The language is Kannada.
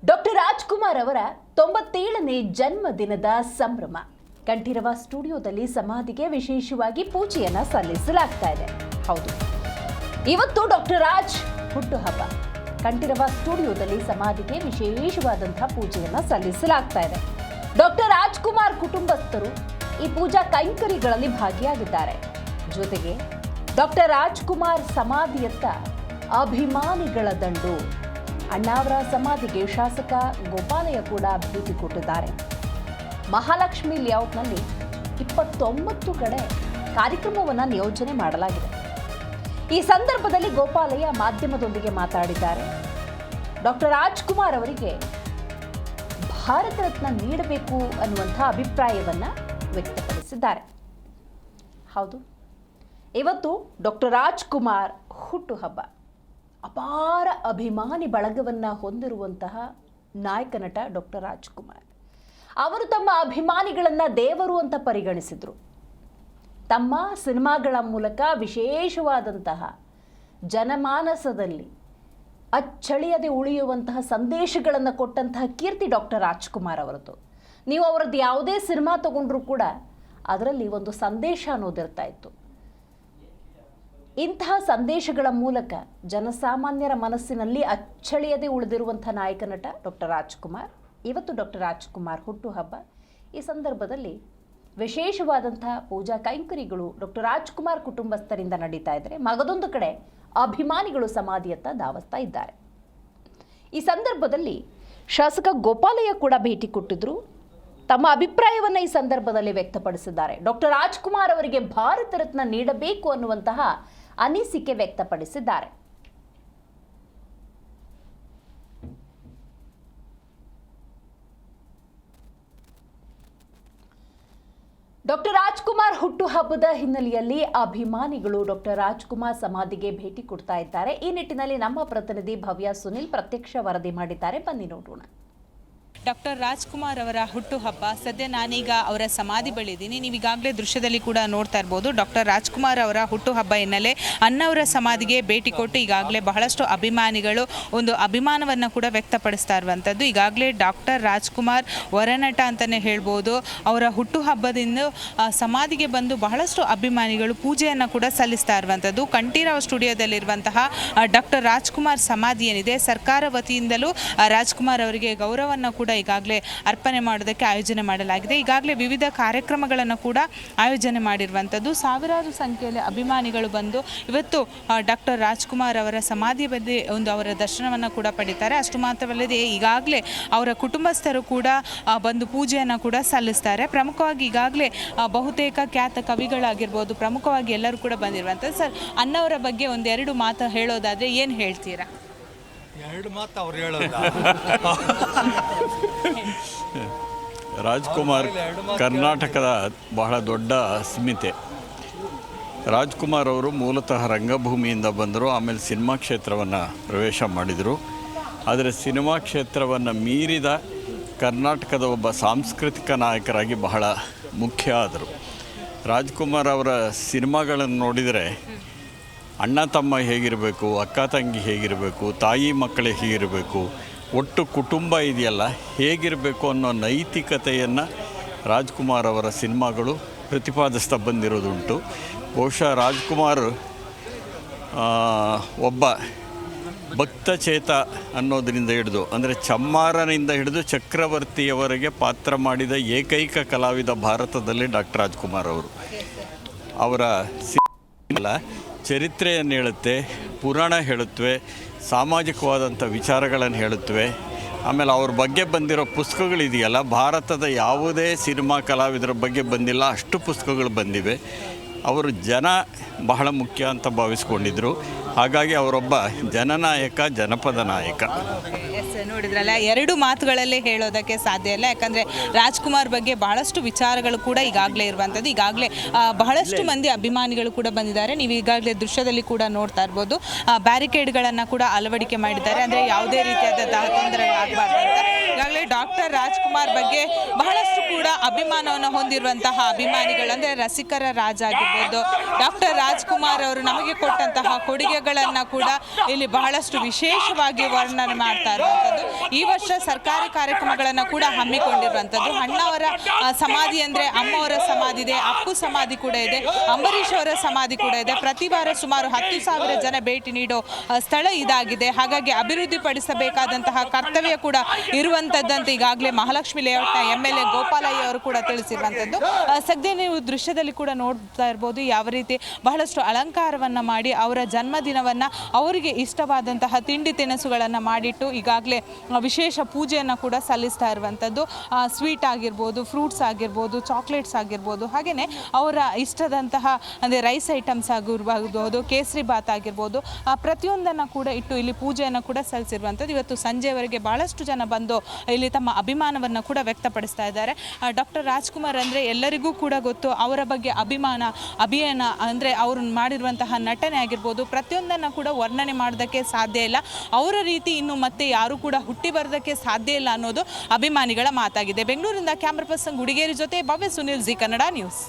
ಡಾಕ್ಟರ್ ರಾಜ್ಕುಮಾರ್ ಅವರ 97ನೇ ಜನ್ಮದಿನದ ಸಂಭ್ರಮ. ಕಂಠೀರವ ಸ್ಟುಡಿಯೋದಲ್ಲಿ ಸಮಾಧಿಗೆ ವಿಶೇಷವಾಗಿ ಪೂಜೆಯನ್ನ ಸಲ್ಲಿಸಲಾಗ್ತಾ ಇದೆ. ಹೌದು, ಇವತ್ತು ಡಾಕ್ಟರ್ ರಾಜ್ ಹುಟ್ಟುಹಬ್ಬ. ಕಂಠೀರವ ಸ್ಟುಡಿಯೋದಲ್ಲಿ ಸಮಾಧಿಗೆ ವಿಶೇಷವಾದಂತಹ ಪೂಜೆಯನ್ನ ಸಲ್ಲಿಸಲಾಗ್ತಾ ಇದೆ. ಡಾಕ್ಟರ್ ರಾಜ್ಕುಮಾರ್ ಕುಟುಂಬಸ್ಥರು ಈ ಪೂಜಾ ಕೈಂಕರ್ಯಗಳಲ್ಲಿ ಭಾಗಿಯಾಗಿದ್ದಾರೆ. ಜೊತೆಗೆ ಡಾಕ್ಟರ್ ರಾಜ್ಕುಮಾರ್ ಸಮಾಧಿಯತ್ತ ಅಭಿಮಾನಿಗಳ ದಂಡು. ಅಣ್ಣಾವರ ಸಮಾಧಿಗೆ ಶಾಸಕ ಗೋಪಾಲಯ್ಯ ಕೂಡ ಭೇಟಿ ಕೊಟ್ಟಿದ್ದಾರೆ. ಮಹಾಲಕ್ಷ್ಮಿ ಲೇಔಟ್ನಲ್ಲಿ 29 ಕಡೆ ಕಾರ್ಯಕ್ರಮವನ್ನು ನಿಯೋಜನೆ ಮಾಡಲಾಗಿದೆ. ಈ ಸಂದರ್ಭದಲ್ಲಿ ಗೋಪಾಲಯ್ಯ ಮಾಧ್ಯಮದೊಂದಿಗೆ ಮಾತಾಡಿದ್ದಾರೆ. ಡಾಕ್ಟರ್ ರಾಜ್ಕುಮಾರ್ ಅವರಿಗೆ ಭಾರತ ರತ್ನ ನೀಡಬೇಕು ಅನ್ನುವಂಥ ಅಭಿಪ್ರಾಯವನ್ನು ವ್ಯಕ್ತಪಡಿಸಿದ್ದಾರೆ. ಹೌದು, ಇವತ್ತು ಡಾಕ್ಟರ್ ರಾಜ್ಕುಮಾರ್ ಹುಟ್ಟುಹಬ್ಬ. ಅಪಾರ ಅಭಿಮಾನಿ ಬಳಗವನ್ನು ಹೊಂದಿರುವಂತಹ ನಾಯಕ ನಟ ಡಾಕ್ಟರ್ ರಾಜ್ಕುಮಾರ್ ಅವರು ತಮ್ಮ ಅಭಿಮಾನಿಗಳನ್ನು ದೇವರು ಅಂತ ಪರಿಗಣಿಸಿದರು. ತಮ್ಮ ಸಿನಿಮಾಗಳ ಮೂಲಕ ವಿಶೇಷವಾದಂತಹ ಜನಮಾನಸದಲ್ಲಿ ಅಚ್ಚಳಿಯದೆ ಉಳಿಯುವಂತಹ ಸಂದೇಶಗಳನ್ನು ಕೊಟ್ಟಂತಹ ಕೀರ್ತಿ ಡಾಕ್ಟರ್ ರಾಜ್ಕುಮಾರ್ ಅವರದ್ದು. ನೀವು ಅವರದ್ದು ಯಾವುದೇ ಸಿನಿಮಾ ತಗೊಂಡ್ರೂ ಕೂಡ ಅದರಲ್ಲಿ ಒಂದು ಸಂದೇಶ ಅನ್ನೋದಿರ್ತಾ ಇತ್ತು. ಇಂತಹ ಸಂದೇಶಗಳ ಮೂಲಕ ಜನಸಾಮಾನ್ಯರ ಮನಸ್ಸಿನಲ್ಲಿ ಅಚ್ಚಳಿಯದೆ ಉಳಿದಿರುವಂಥ ನಾಯಕ ನಟ ಡಾಕ್ಟರ್ ರಾಜ್ಕುಮಾರ್. ಇವತ್ತು ಡಾಕ್ಟರ್ ರಾಜ್ಕುಮಾರ್ ಹುಟ್ಟುಹಬ್ಬ. ಈ ಸಂದರ್ಭದಲ್ಲಿ ವಿಶೇಷವಾದಂತಹ ಪೂಜಾ ಕೈಂಕರ್ಯಗಳು ಡಾಕ್ಟರ್ ರಾಜ್ಕುಮಾರ್ ಕುಟುಂಬಸ್ಥರಿಂದ ನಡೀತಾ ಇದ್ದಾರೆ. ಮಗದೊಂದು ಕಡೆ ಅಭಿಮಾನಿಗಳು ಸಮಾಧಿಯತ್ತ ಧಾವಿಸ್ತಾ ಇದ್ದಾರೆ. ಈ ಸಂದರ್ಭದಲ್ಲಿ ಶಾಸಕ ಗೋಪಾಲಯ್ಯ ಕೂಡ ಭೇಟಿ ಕೊಟ್ಟಿದ್ರು. ತಮ್ಮ ಅಭಿಪ್ರಾಯವನ್ನು ಈ ಸಂದರ್ಭದಲ್ಲಿ ವ್ಯಕ್ತಪಡಿಸಿದ್ದಾರೆ. ಡಾಕ್ಟರ್ ರಾಜ್ಕುಮಾರ್ ಅವರಿಗೆ ಭಾರತ ರತ್ನ ನೀಡಬೇಕು ಅನ್ನುವಂತಹ ಅನಿಸಿಕೆ ವ್ಯಕ್ತಪಡಿಸಿದ್ದಾರೆ. ಡಾಕ್ಟರ್ ರಾಜ್ಕುಮಾರ್ ಹುಟ್ಟುಹಬ್ಬದ ಹಿನ್ನೆಲೆಯಲ್ಲಿ ಅಭಿಮಾನಿಗಳು ಡಾಕ್ಟರ್ ರಾಜ್ಕುಮಾರ್ ಸಮಾಧಿಗೆ ಭೇಟಿ ಕೊಡ್ತಾ ಇದ್ದಾರೆ. ಈ ನಿಟ್ಟಿನಲ್ಲಿ ನಮ್ಮ ಪ್ರತಿನಿಧಿ ಭವ್ಯ ಸುನಿಲ್ ಪ್ರತ್ಯಕ್ಷ ವರದಿ ಮಾಡಿದ್ದಾರೆ. ಬನ್ನಿ ನೋಡೋಣ. ಡಾಕ್ಟರ್ ರಾಜ್ಕುಮಾರ್ ಅವರ ಹುಟ್ಟುಹಬ್ಬ. ಸದ್ಯ ನಾನೀಗ ಅವರ ಸಮಾಧಿ ಬಳಿ ಇದ್ದೀನಿ. ನೀವು ಈಗಾಗಲೇ ದೃಶ್ಯದಲ್ಲಿ ಕೂಡ ನೋಡ್ತಾ ಇರ್ಬೋದು. ಡಾಕ್ಟರ್ ರಾಜ್ಕುಮಾರ್ ಅವರ ಹುಟ್ಟುಹಬ್ಬ ಹಿನ್ನೆಲೆ ಅಣ್ಣವರ ಸಮಾಧಿಗೆ ಭೇಟಿ ಕೊಟ್ಟು ಈಗಾಗಲೇ ಬಹಳಷ್ಟು ಅಭಿಮಾನಿಗಳು ಒಂದು ಅಭಿಮಾನವನ್ನು ಕೂಡ ವ್ಯಕ್ತಪಡಿಸ್ತಾ ಇರುವಂಥದ್ದು. ಈಗಾಗಲೇ ಡಾಕ್ಟರ್ ರಾಜ್ಕುಮಾರ್ ವರನಟ ಅಂತಲೇ ಹೇಳ್ಬೋದು. ಅವರ ಹುಟ್ಟುಹಬ್ಬದಿಂದ ಸಮಾಧಿಗೆ ಬಂದು ಬಹಳಷ್ಟು ಅಭಿಮಾನಿಗಳು ಪೂಜೆಯನ್ನು ಕೂಡ ಸಲ್ಲಿಸ್ತಾ ಇರುವಂಥದ್ದು. ಕಂಠೀರವ ಸ್ಟುಡಿಯೋದಲ್ಲಿರುವಂತಹ ಡಾಕ್ಟರ್ ರಾಜ್ಕುಮಾರ್ ಸಮಾಧಿ ಏನಿದೆ, ಸರ್ಕಾರ ವತಿಯಿಂದಲೂ ರಾಜ್ಕುಮಾರ್ ಅವರಿಗೆ ಗೌರವವನ್ನು ಕೂಡ ಈಗಾಗಲೇ ಅರ್ಪಣೆ ಮಾಡೋದಕ್ಕೆ ಆಯೋಜನೆ ಮಾಡಲಾಗಿದೆ. ಈಗಾಗಲೇ ವಿವಿಧ ಕಾರ್ಯಕ್ರಮಗಳನ್ನು ಕೂಡ ಆಯೋಜನೆ ಮಾಡಿರುವಂಥದ್ದು. ಸಾವಿರಾರು ಸಂಖ್ಯೆಯಲ್ಲಿ ಅಭಿಮಾನಿಗಳು ಬಂದು ಇವತ್ತು ಡಾಕ್ಟರ್ ರಾಜ್ಕುಮಾರ್ ಅವರ ಸಮಾಧಿ ಬಳಿ ಒಂದು ಅವರ ದರ್ಶನವನ್ನು ಕೂಡ ಪಡೀತಾರೆ. ಅಷ್ಟು ಮಾತ್ರವಲ್ಲದೆ ಈಗಾಗಲೇ ಅವರ ಕುಟುಂಬಸ್ಥರು ಕೂಡ ಬಂದು ಪೂಜೆಯನ್ನು ಕೂಡ ಸಲ್ಲಿಸ್ತಾರೆ. ಪ್ರಮುಖವಾಗಿ ಈಗಾಗಲೇ ಬಹುತೇಕ ಖ್ಯಾತ ಕವಿಗಳಾಗಿರ್ಬೋದು, ಪ್ರಮುಖವಾಗಿ ಎಲ್ಲರೂ ಕೂಡ ಬಂದಿರುವಂಥದ್ದು. ಸರ್, ಅಣ್ಣವರ ಬಗ್ಗೆ ಒಂದೆರಡು ಮಾತು ಹೇಳೋದಾದರೆ ಏನು ಹೇಳ್ತೀರಾ? ಎರಡು ಮಾತು ಅವ್ರು ಹೇಳೋದ. ರಾಜ್ಕುಮಾರ್ ಕರ್ನಾಟಕದ ಬಹಳ ದೊಡ್ಡ ಸ್ಮಿತೆ. ರಾಜ್ಕುಮಾರ್ ಅವರು ಮೂಲತಃ ರಂಗಭೂಮಿಯಿಂದ ಬಂದರು, ಆಮೇಲೆ ಸಿನಿಮಾ ಕ್ಷೇತ್ರವನ್ನು ಪ್ರವೇಶ ಮಾಡಿದರು. ಆದರೆ ಸಿನಿಮಾ ಕ್ಷೇತ್ರವನ್ನು ಮೀರಿದ ಕರ್ನಾಟಕದ ಒಬ್ಬ ಸಾಂಸ್ಕೃತಿಕ ನಾಯಕರಾಗಿ ಬಹಳ ಮುಖ್ಯ ಆದರು. ರಾಜ್ಕುಮಾರ್ ಅವರ ಸಿನಿಮಾಗಳನ್ನು ನೋಡಿದರೆ ಅಣ್ಣ ತಮ್ಮ ಹೇಗಿರಬೇಕು, ಅಕ್ಕ ತಂಗಿ ಹೇಗಿರಬೇಕು, ತಾಯಿ ಮಕ್ಕಳೇ ಹೇಗಿರಬೇಕು, ಒಟ್ಟು ಕುಟುಂಬ ಇದೆಯಲ್ಲ ಹೇಗಿರಬೇಕು ಅನ್ನೋ ನೈತಿಕತೆಯನ್ನು ರಾಜ್ಕುಮಾರ್ ಅವರ ಸಿನಿಮಾಗಳು ಪ್ರತಿಪಾದಿಸ್ತಾ ಬಂದಿರೋದುಂಟು. ಬಹುಶಃ ರಾಜ್ಕುಮಾರ್ ಒಬ್ಬ ಭಕ್ತಚೇತ ಅನ್ನೋದರಿಂದ ಹಿಡಿದು, ಅಂದರೆ ಚಮ್ಮಾರನಿಂದ ಹಿಡಿದು ಚಕ್ರವರ್ತಿಯವರೆಗೆ ಪಾತ್ರ ಮಾಡಿದ ಏಕೈಕ ಕಲಾವಿದ ಭಾರತದಲ್ಲಿ ಡಾಕ್ಟರ್ ರಾಜ್ಕುಮಾರ್ ಅವರು. ಅವರ ಸಿನಿಮಾ ಚರಿತ್ರೆಯನ್ನು ಹೇಳುತ್ತೆ, ಪುರಾಣ ಹೇಳುತ್ತವೆ, ಸಾಮಾಜಿಕವಾದಂಥ ವಿಚಾರಗಳನ್ನು ಹೇಳುತ್ತವೆ. ಆಮೇಲೆ ಅವ್ರ ಬಗ್ಗೆ ಬಂದಿರೋ ಪುಸ್ತಕಗಳಿದೆಯಲ್ಲ, ಭಾರತದ ಯಾವುದೇ ಸಿನಿಮಾ ಕಲಾವಿದರ ಬಗ್ಗೆ ಬಂದಿಲ್ಲ ಅಷ್ಟು ಪುಸ್ತಕಗಳು ಬಂದಿವೆ. ಅವರು ಜನ ಬಹಳ ಮುಖ್ಯ ಅಂತ ಭಾವಿಸ್ಕೊಂಡಿದ್ರು. ಹಾಗಾಗಿ ಅವರೊಬ್ಬ ಜನನಾಯಕ, ಜನಪದ ನಾಯಕ. ನೋಡಿದ್ರಲ್ಲ, ಎರಡು ಮಾತುಗಳಲ್ಲೇ ಹೇಳೋದಕ್ಕೆ ಸಾಧ್ಯ ಇಲ್ಲ. ಯಾಕಂದರೆ ರಾಜ್ಕುಮಾರ್ ಬಗ್ಗೆ ಬಹಳಷ್ಟು ವಿಚಾರಗಳು ಕೂಡ ಈಗಾಗಲೇ ಇರುವಂಥದ್ದು. ಈಗಾಗಲೇ ಬಹಳಷ್ಟು ಮಂದಿ ಅಭಿಮಾನಿಗಳು ಕೂಡ ಬಂದಿದ್ದಾರೆ. ನೀವು ಈಗಾಗಲೇ ದೃಶ್ಯದಲ್ಲಿ ಕೂಡ ನೋಡ್ತಾ ಇರ್ಬೋದು. ಬ್ಯಾರಿಕೇಡ್ಗಳನ್ನು ಕೂಡ ಅಳವಡಿಕೆ ಮಾಡಿದ್ದಾರೆ. ಅಂದರೆ ಯಾವುದೇ ರೀತಿಯಾದ ತೊಂದರೆ ಆಗಬಾರ್ದು ಅಂತ ಈಗಾಗಲೇ ಡಾಕ್ಟರ್ ಡಾಕ್ಟರ್ ರಾಜ್ಕುಮಾರ್ ಬಗ್ಗೆ ಬಹಳಷ್ಟು ಕೂಡ ಅಭಿಮಾನವನ್ನು ಹೊಂದಿರುವಂತಹ ಅಭಿಮಾನಿಗಳು ಅಂದರೆ ರಸಿಕರ ರಾಜ ಆಗಿರ್ಬೋದು. ಡಾಕ್ಟರ್ ರಾಜ್ಕುಮಾರ್ ಅವರು ನಮಗೆ ಕೊಟ್ಟಂತಹ ಕೊಡುಗೆಗಳನ್ನು ಕೂಡ ಇಲ್ಲಿ ಬಹಳಷ್ಟು ವಿಶೇಷವಾಗಿ ವರ್ಣನೆ ಮಾಡ್ತಾ ಇರುವಂಥದ್ದು. ಈ ವರ್ಷ ಸರ್ಕಾರಿ ಕಾರ್ಯಕ್ರಮಗಳನ್ನು ಕೂಡ ಹಮ್ಮಿಕೊಂಡಿರುವಂಥದ್ದು. ಅಣ್ಣವರ ಸಮಾಧಿ ಅಂದರೆ ಅಮ್ಮವರ ಸಮಾಧಿ ಇದೆ, ಅಪ್ಪು ಸಮಾಧಿ ಕೂಡ ಇದೆ, ಅಂಬರೀಷ್ ಅವರ ಸಮಾಧಿ ಕೂಡ ಇದೆ. ಪ್ರತಿ ವಾರ ಸುಮಾರು 10,000 ಜನ ಭೇಟಿ ನೀಡೋ ಸ್ಥಳ ಇದಾಗಿದೆ. ಹಾಗಾಗಿ ಅಭಿವೃದ್ಧಿಪಡಿಸಬೇಕಾದಂತಹ ಕರ್ತವ್ಯ ಕೂಡ ಇರುವಂಥದ್ದಂತ ಈಗಾಗಲೇ ಮಹಾಲಕ್ಷ್ಮಿ ಲೇಔಟ್ನ MLA ಗೋಪಾಲಯ್ಯ ಅವರು ಕೂಡ ತಿಳಿಸಿರುವಂಥದ್ದು. ಸದ್ಯ ನೀವು ದೃಶ್ಯದಲ್ಲಿ ಕೂಡ ನೋಡ್ತಾ ಇರ್ಬೋದು ಯಾವ ರೀತಿ ಬಹಳಷ್ಟು ಅಲಂಕಾರವನ್ನು ಮಾಡಿ ಅವರ ಜನ್ಮದಿನವನ್ನು ಅವರಿಗೆ ಇಷ್ಟವಾದಂತಹ ತಿಂಡಿ ತಿನಿಸುಗಳನ್ನು ಮಾಡಿಟ್ಟು ಈಗಾಗಲೇ ವಿಶೇಷ ಪೂಜೆಯನ್ನು ಕೂಡ ಸಲ್ಲಿಸ್ತಾ ಇರುವಂಥದ್ದು. ಸ್ವೀಟ್ ಆಗಿರ್ಬೋದು, ಫ್ರೂಟ್ಸ್ ಆಗಿರ್ಬೋದು, ಚಾಕ್ಲೇಟ್ಸ್ ಆಗಿರ್ಬೋದು, ಹಾಗೆಯೇ ಅವರ ಇಷ್ಟದಂತಹ ಅಂದರೆ ರೈಸ್ ಐಟಮ್ಸ್ ಆಗಿರ್ಬೋದು, ಕೇಸರಿ ಬಾತ್ ಆಗಿರ್ಬೋದು, ಪ್ರತಿಯೊಂದನ್ನು ಕೂಡ ಇಟ್ಟು ಇಲ್ಲಿ ಪೂಜೆಯನ್ನು ಕೂಡ ಸಲ್ಲಿಸಿರುವಂಥದ್ದು. ಇವತ್ತು ಸಂಜೆವರೆಗೆ ಭಾಳಷ್ಟು ಜನ ಬಂದು ಇಲ್ಲಿ ತಮ್ಮ ಅಭಿಮಾನವನ್ನು ಕೂಡ ವ್ಯಕ್ತಪಡಿಸ್ತಾ ಇದ್ದಾರೆ. ಡಾಕ್ಟರ್ ರಾಜ್ಕುಮಾರ್ ಅಂದರೆ ಎಲ್ಲರಿಗೂ ಕೂಡ ಗೊತ್ತು, ಅವರ ಬಗ್ಗೆ ಅಭಿಯಾನ ಅಂದರೆ ಅವರು ಮಾಡಿರುವಂತಹ ನಟನೆ ಆಗಿರ್ಬೋದು, ಪ್ರತಿಯೊಂದನ್ನು ಕೂಡ ವರ್ಣನೆ ಮಾಡೋದಕ್ಕೆ ಸಾಧ್ಯ ಇಲ್ಲ. ಅವರ ರೀತಿ ಇನ್ನು ಮತ್ತೆ ಯಾರೂ ಕೂಡ ಹುಟ್ಟಿ ಬರೋದಕ್ಕೆ ಸಾಧ್ಯ ಇಲ್ಲ ಅನ್ನೋದು ಅಭಿಮಾನಿಗಳ ಮಾತಾಗಿದೆ. ಬೆಂಗಳೂರಿಂದ ಕ್ಯಾಮ್ರಾ ಪರ್ಸನ್ ಗುಡಿಗೇರಿ ಜೊತೆ ಭವ್ಯ ಸುನಿಲ್, ಜಿ ಕನ್ನಡ ನ್ಯೂಸ್.